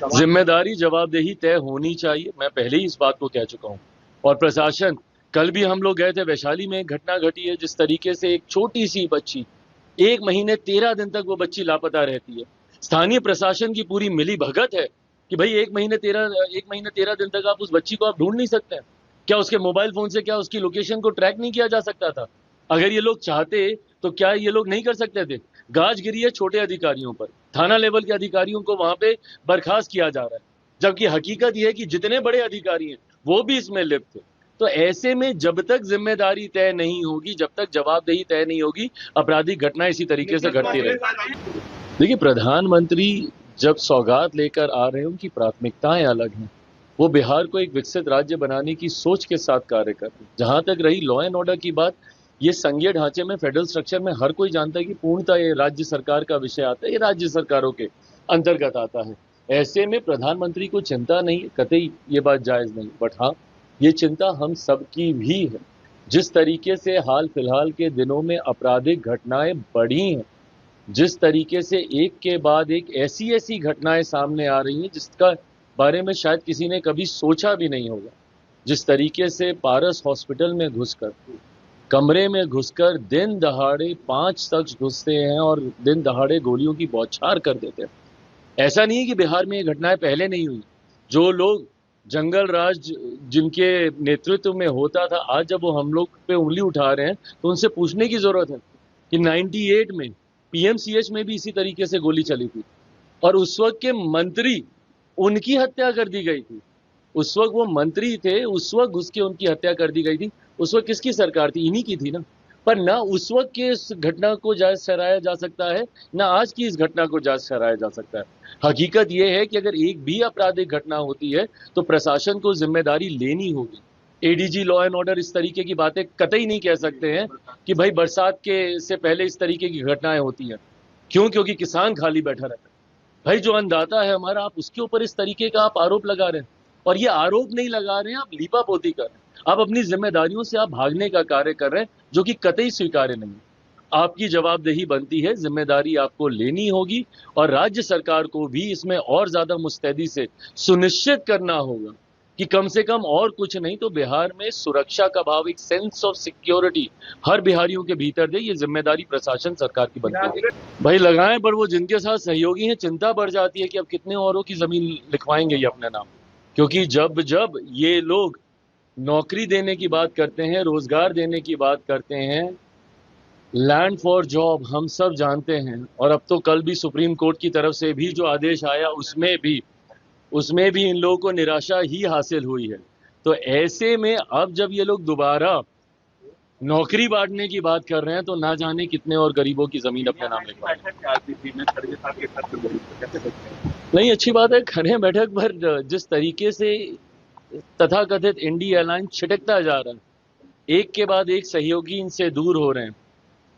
जिम्मेदारी जवाबदेही तय होनी चाहिए। मैं पहले ही इस बात को कह चुका हूं। और प्रशासन, कल भी हम लोग गए थे वैशाली में, एक घटना घटी है जिस तरीके से एक छोटी सी बच्ची 1 महीने 13 दिन तक वो बच्ची लापता रहती है। स्थानीय प्रशासन की पूरी मिली भगत है कि भाई 1 महीने 13 दिन तक आप उस बच्ची को आप ढूंढ नहीं सकते हैं। क्या उसके मोबाइल फोन से क्या उसकी लोकेशन को ट्रैक नहीं किया जा सकता था? अगर ये लोग चाहते तो क्या ये लोग नहीं कर सकते थे? गाज गिरी है छोटे अधिकारियों पर, थाना लेवल के अधिकारियों को वहां पे बर्खास्त किया जा रहा है, जबकि हकीकत यह है कि जितने बड़े अधिकारी हैं वो भी इसमें लिप्त थे। तो ऐसे में जब तक जिम्मेदारी तय नहीं होगी, जब तक जवाबदेही तय नहीं होगी, आपराधिक घटनाएं इसी तरीके से घटती रहेगी। देखिए, प्रधानमंत्री जब सौगात लेकर आ रहे हैं, उनकी प्राथमिकताएं अलग हैं। वो बिहार को एक विकसित राज्य बनाने की सोच के साथ कार्य कर रहे हैं। जहां तक रही लॉ एंड ऑर्डर की बात, ये संघीय ढांचे में, फेडरल स्ट्रक्चर में हर कोई जानता है कि पूर्णतः ये राज्य सरकार का विषय आता है, ये राज्य सरकारों के अंतर्गत आता है। ऐसे में प्रधानमंत्री को चिंता नहीं, कतई ये बात जायज नहीं, बट हाँ, ये चिंता हम सबकी भी है। जिस तरीके से हाल फिलहाल के दिनों में आपराधिक घटनाएं बढ़ी हैं, जिस तरीके से एक के बाद एक ऐसी ऐसी घटनाएं सामने आ रही हैं जिसका बारे में शायद किसी ने कभी सोचा भी नहीं होगा। जिस तरीके से पारस हॉस्पिटल में घुसकर, कमरे में घुसकर दिन दहाड़े 5 शख्स घुसते हैं और दिन दहाड़े गोलियों की बौछार कर देते हैं। ऐसा नहीं है कि बिहार में ये घटनाएं पहले नहीं हुई। जो लोग जंगल राज जिनके नेतृत्व में होता था, आज जब वो हम लोग पे उंगली उठा रहे हैं तो उनसे पूछने की जरूरत है कि 98 में पीएमसीएच में भी इसी तरीके से गोली चली थी और उस वक्त के मंत्री, उनकी हत्या कर दी गई थी। उस वक्त वो मंत्री थे, उस वक्त घुस के उनकी हत्या कर दी गई थी। उस वक्त किसकी सरकार थी? इन्हीं की थी ना। पर ना उस वक्त के इस घटना को जायज ठहराया जा सकता है, ना आज की इस घटना को जायज ठहराया जा सकता है। हकीकत यह है कि अगर एक भी आपराधिक घटना होती है तो प्रशासन को जिम्मेदारी लेनी होगी। एडीजी लॉ एंड ऑर्डर इस तरीके की बातें कतई नहीं कह सकते हैं कि भाई बरसात के से पहले इस तरीके की घटनाएं होती हैं। क्यों? क्योंकि किसान खाली बैठा रहता है। भाई जो अन्नदाता है हमारा, आप उसके ऊपर इस तरीके का आप आरोप लगा रहे हैं। और ये आरोप नहीं लगा रहे हैं, आप लीपापोती कर रहे हैं। आप अपनी जिम्मेदारियों से आप भागने का कार्य कर रहे हैं, जो कि कतई स्वीकार्य नहीं है। आपकी जवाबदेही बनती है, जिम्मेदारी आपको लेनी होगी और राज्य सरकार को भी इसमें और ज्यादा मुस्तैदी से सुनिश्चित करना होगा कि कम से कम और कुछ नहीं तो बिहार में सुरक्षा का भाव, एक सेंस ऑफ सिक्योरिटी हर बिहारियों के भीतर दे। ये जिम्मेदारी प्रशासन सरकार की बनती है। भाई लगाएं, पर वो जिनके साथ सहयोगी हैं, चिंता बढ़ जाती है कि अब कितने औरों की जमीन लिखवाएंगे ये अपने नाम। क्योंकि जब जब ये लोग नौकरी देने की बात करते हैं, रोजगार देने की बात करते हैं, लैंड फॉर जॉब हम सब जानते हैं। और अब तो कल भी सुप्रीम कोर्ट की तरफ से भी जो आदेश आया, उसमें भी इन लोगों को निराशा ही हासिल हुई है। तो ऐसे में अब जब ये लोग दोबारा नौकरी बांटने की बात कर रहे हैं तो ना जाने कितने और गरीबों की जमीन अपने नाम लिखवाएंगे। नहीं, अच्छी बात है, खड़े बैठक पर जिस तरीके से तथाकथित इंडी अलायंस छिटकता जा रहा है, एक के बाद एक सहयोगी इनसे दूर हो रहे हैं।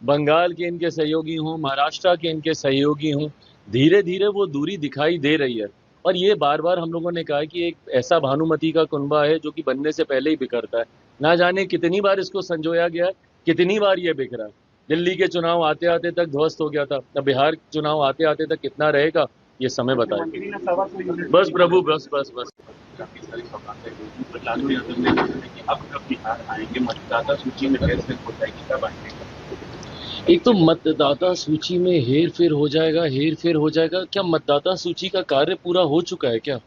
बंगाल के इनके सहयोगी हों, महाराष्ट्र के इनके सहयोगी हों, धीरे धीरे वो दूरी दिखाई दे रही है। और ये बार बार हम लोगों ने कहा कि एक ऐसा भानुमति का कुनबा है जो कि बनने से पहले ही बिखरता है। ना जाने कितनी बार इसको संजोया गया है, कितनी बार ये बिखरा है। दिल्ली के चुनाव आते आते तक ध्वस्त हो गया था, अब बिहार चुनाव आते आते तक कितना रहेगा ये समय बताएगा। बस प्रभु, बस बस बस। एक तो मतदाता सूची में हेर फेर हो जाएगा। क्या मतदाता सूची का कार्य पूरा हो चुका है क्या?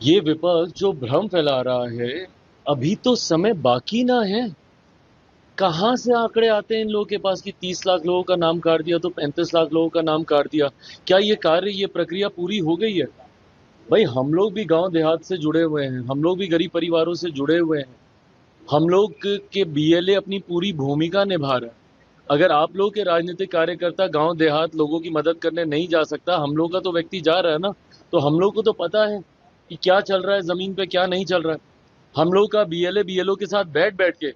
ये विपक्ष जो भ्रम फैला रहा है, अभी तो समय बाकी ना है। कहां से आंकड़े आते हैं इन लोगों के पास कि 30 लाख लोगों का नाम काट दिया तो 35 लाख लोगों का नाम काट दिया? क्या ये कार्य, ये प्रक्रिया पूरी हो गई है? भाई हम लोग भी गांव देहात से जुड़े हुए हैं, हम लोग भी गरीब परिवारों से जुड़े हुए हैं। हम लोग के बीएलए अपनी पूरी भूमिका निभा रहे हैं। अगर आप लोग के राजनीतिक कार्यकर्ता गांव देहात लोगों की मदद करने नहीं जा सकता, हम लोग का तो व्यक्ति जा रहा है ना। तो हम लोग को तो पता है कि क्या चल रहा है जमीन पे, क्या नहीं चल रहा है। हम लोग का बीएलए बीएलओ के साथ बैठ के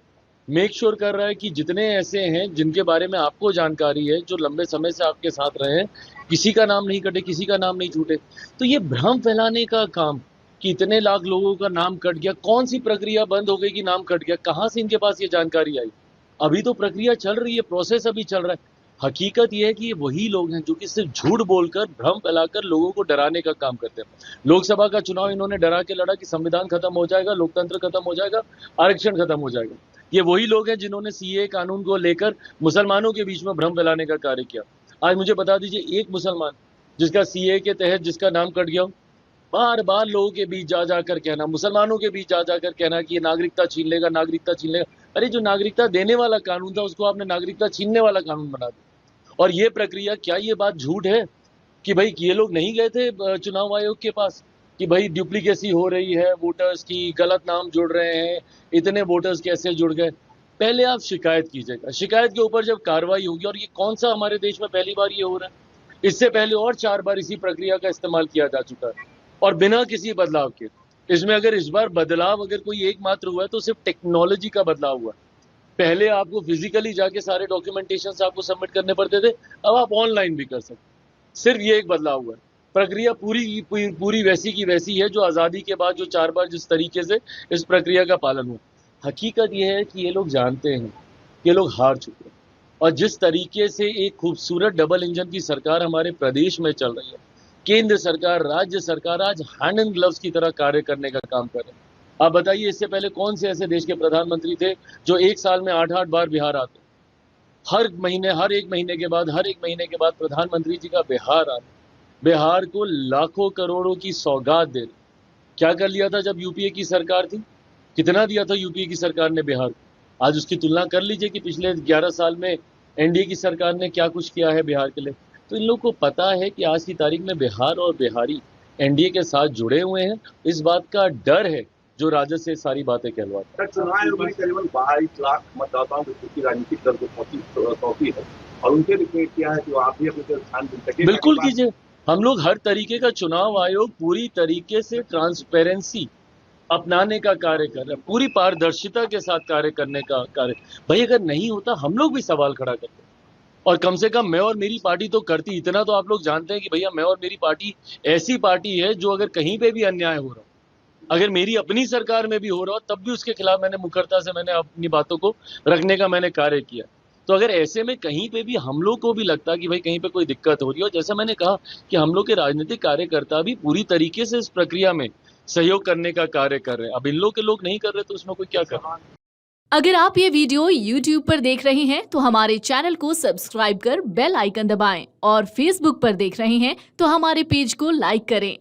मेक श्योर कर रहा है कि जितने ऐसे हैं जिनके बारे में आपको जानकारी है, जो लंबे समय से आपके साथ रहे हैं, किसी का नाम नहीं कटे, किसी का नाम नहीं छूटे। तो ये भ्रम फैलाने का काम कि इतने लाख लोगों का नाम कट गया, कौन सी प्रक्रिया बंद हो गई कि नाम कट गया? कहां से इनके पास ये जानकारी आई? अभी तो प्रक्रिया चल रही है, प्रोसेस अभी चल रहा है। हकीकत यह है कि ये वही लोग हैं जो कि सिर्फ झूठ बोलकर, भ्रम फैलाकर लोगों को डराने का काम करते हैं। लोकसभा का चुनाव इन्होंने डरा के लड़ा कि संविधान खत्म हो जाएगा, लोकतंत्र खत्म हो जाएगा, आरक्षण खत्म हो जाएगा। ये वही लोग हैं जिन्होंने सीए कानून को लेकर मुसलमानों के बीच में भ्रम फैलाने का कार्य किया। आज मुझे बता दीजिए, एक मुसलमान जिसका सीए के तहत जिसका नाम कट गया, बार बार लोगों के बीच जा जाकर कहना, मुसलमानों के बीच जा जाकर कहना कि ये नागरिकता छीन लेगा, नागरिकता छीन लेगा। अरे जो नागरिकता देने वाला कानून था उसको आपने नागरिकता छीनने वाला कानून बना दिया। और ये प्रक्रिया, क्या ये बात झूठ है कि भाई ये लोग नहीं गए थे चुनाव आयोग के पास कि भाई डुप्लीकेसी हो रही है वोटर्स की, गलत नाम जुड़ रहे हैं, इतने वोटर्स कैसे जुड़ गए? पहले आप शिकायत कीजिएगा, शिकायत के ऊपर जब कार्रवाई होगी, और ये कौन सा हमारे देश में पहली बार ये हो रहा है, इससे पहले और 4 बार इसी प्रक्रिया का इस्तेमाल किया जा चुका है और बिना किसी बदलाव के। इसमें अगर इस बार बदलाव अगर कोई एकमात्र हुआ है तो सिर्फ टेक्नोलॉजी का बदलाव हुआ है। पहले आपको फिजिकली जाके सारे डॉक्यूमेंटेशन आपको सबमिट करने पड़ते थे, अब आप ऑनलाइन भी कर सकते। सिर्फ ये एक बदलाव हुआ है। प्रक्रिया पूरी वैसी की वैसी है जो आज़ादी के बाद जो 4 बार जिस तरीके से इस प्रक्रिया का पालन हुआ। हकीकत यह है कि ये लोग जानते हैं, ये लोग हार चुके हैं। और जिस तरीके से एक खूबसूरत डबल इंजन की सरकार हमारे प्रदेश में चल रही है, केंद्र सरकार, राज्य सरकार आज हैंड एंड ग्लव्स की तरह कार्य करने का काम कर रहे हैं। आप बताइए, इससे पहले कौन से ऐसे देश के प्रधानमंत्री थे जो एक साल में 8-8 बार बिहार आते? हर एक महीने के बाद प्रधानमंत्री जी का बिहार आना, बिहार को लाखों करोड़ों की सौगात दे रहे। क्या कर लिया था जब यूपीए की सरकार थी? कितना दिया था यूपीए की सरकार ने बिहार को? आज उसकी तुलना कर लीजिए कि पिछले 11 साल में एनडीए की सरकार ने क्या कुछ किया है बिहार के लिए। तो इन लोगों को पता है कि आज की तारीख में बिहार और बिहारी एनडीए के साथ जुड़े हुए हैं। इस बात का डर है जो राजद से सारी बातें कहलवाते हैं। चुनाव आयोग में करीबन 22 लाख मतदाताओं की राजनीतिक दल को सौंपी है और उनसे रिक्वेस्ट किया है कि आप भी अपने स्थान मिल सके। बिल्कुल कीजिए। हम लोग हर तरीके का, चुनाव आयोग पूरी तरीके से ट्रांसपेरेंसी अपनाने का कार्य कर रहा है, पूरी पारदर्शिता के साथ कार्य करने का कार्य। भाई अगर नहीं होता हम लोग भी सवाल खड़ा करते, और कम से कम मैं और मेरी पार्टी तो करती। इतना तो आप लोग जानते हैं कि भैया मैं और मेरी पार्टी ऐसी पार्टी है जो अगर कहीं पे भी अन्याय हो रहा हो, अगर मेरी अपनी सरकार में भी हो रहा हो, तब भी उसके खिलाफ मैंने मुखरता से मैंने अपनी बातों को रखने का मैंने कार्य किया। तो अगर ऐसे में कहीं पे भी हम लोग को भी लगता कि भाई कहीं पे कोई दिक्कत हो रही है, और जैसा मैंने कहा कि हम लोग के राजनीतिक कार्यकर्ता भी पूरी तरीके से इस प्रक्रिया में सहयोग करने का कार्य कर रहे हैं। अब इन लोग के लोग नहीं कर रहे तो उसमें कोई क्या कर रहा है? अगर आप ये वीडियो YouTube पर देख रहे हैं तो हमारे चैनल को सब्सक्राइब कर बेल आइकन दबाएं, और Facebook पर देख रहे हैं तो हमारे पेज को लाइक करें।